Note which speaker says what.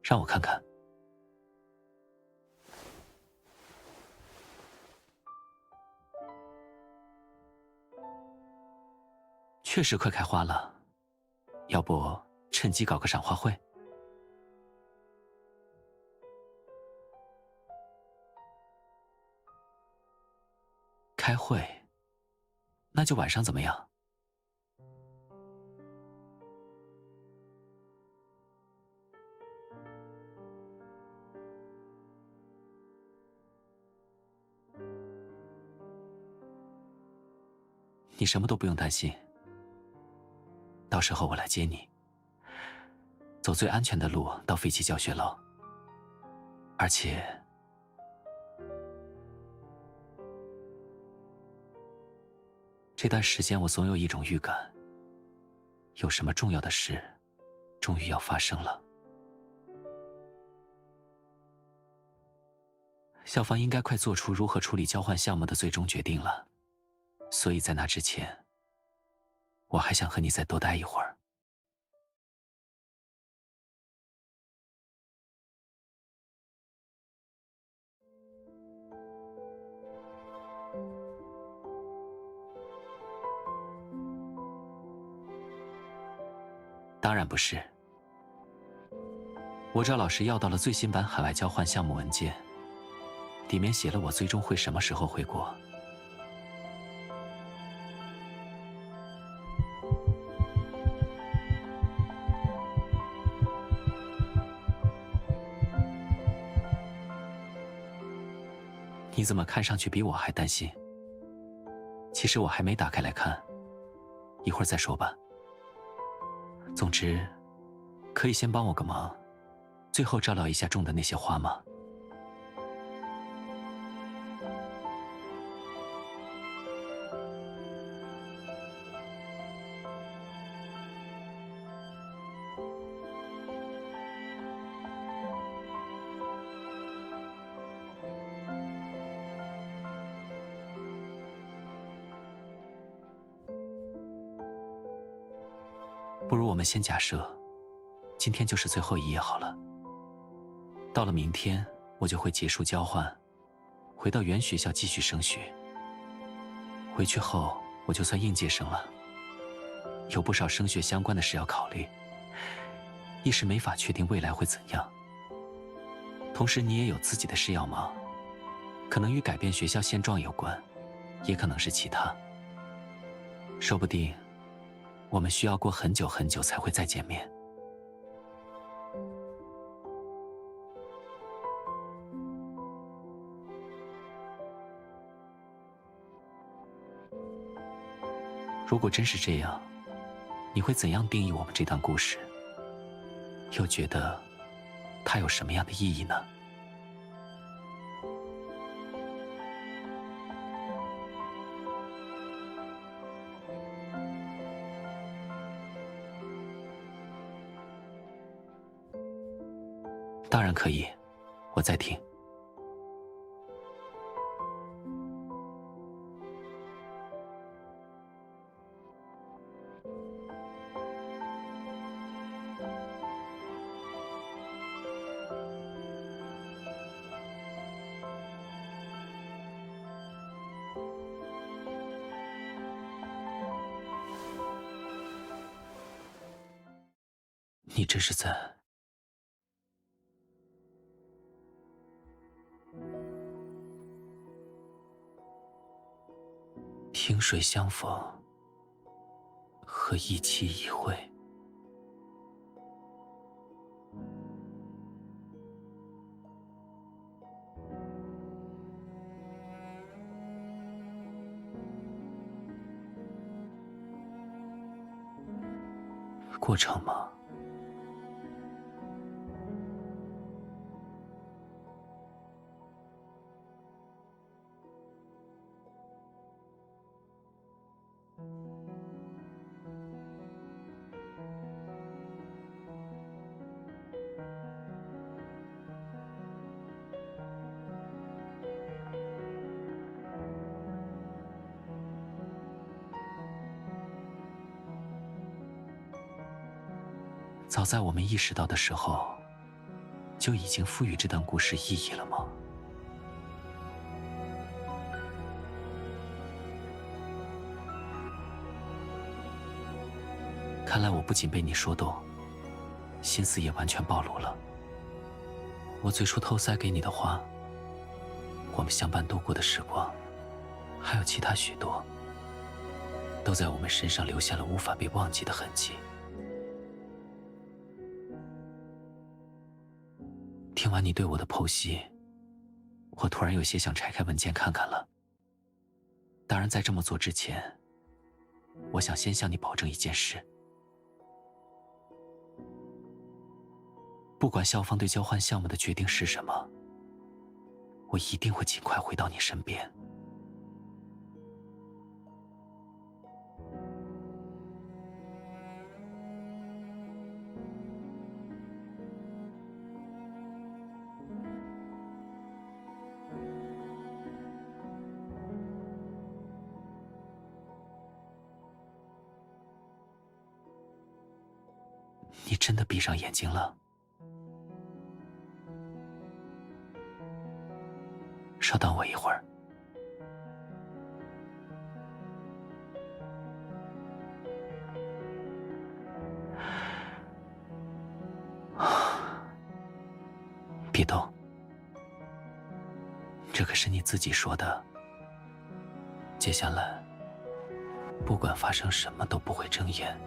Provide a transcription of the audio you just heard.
Speaker 1: 让我看看。确实快开花了，要不趁机搞个赏花会？开会？那就晚上怎么样？你什么都不用担心，到时候我来接你，走最安全的路到废弃教学楼。而且，这段时间我总有一种预感，有什么重要的事终于要发生了。校方应该快做出如何处理交换项目的最终决定了，所以在那之前，我还想和你再多待一会儿。当然不是，我找老师要到了最新版海外交换项目文件，里面写了我最终会什么时候回国。你怎么看上去比我还担心？其实我还没打开来看，一会儿再说吧。总之，可以先帮我个忙，最后照料一下种的那些花吗？不如我们先假设，今天就是最后一页好了。到了明天，我就会结束交换，回到原学校继续升学。回去后，我就算应届生了，有不少升学相关的事要考虑，一时没法确定未来会怎样。同时，你也有自己的事要忙，可能与改变学校现状有关，也可能是其他。说不定，我们需要过很久很久才会再见面。如果真是这样，你会怎样定义我们这段故事？又觉得它有什么样的意义呢？当然可以，我在听。你这是在……萍水相逢和一期一会。过程吗？早在我们意识到的时候，就已经赋予这段故事意义了吗？看来我不仅被你说动，心思也完全暴露了。我最初偷塞给你的话，我们相伴度过的时光，还有其他许多，都在我们身上留下了无法被忘记的痕迹。听完你对我的剖析，我突然有些想拆开文件看看了。当然，在这么做之前，我想先向你保证一件事：不管校方对交换项目的决定是什么，我一定会尽快回到你身边。你真的闭上眼睛了？稍等我一会儿。别动，这可是你自己说的。接下来，不管发生什么都不会睁眼。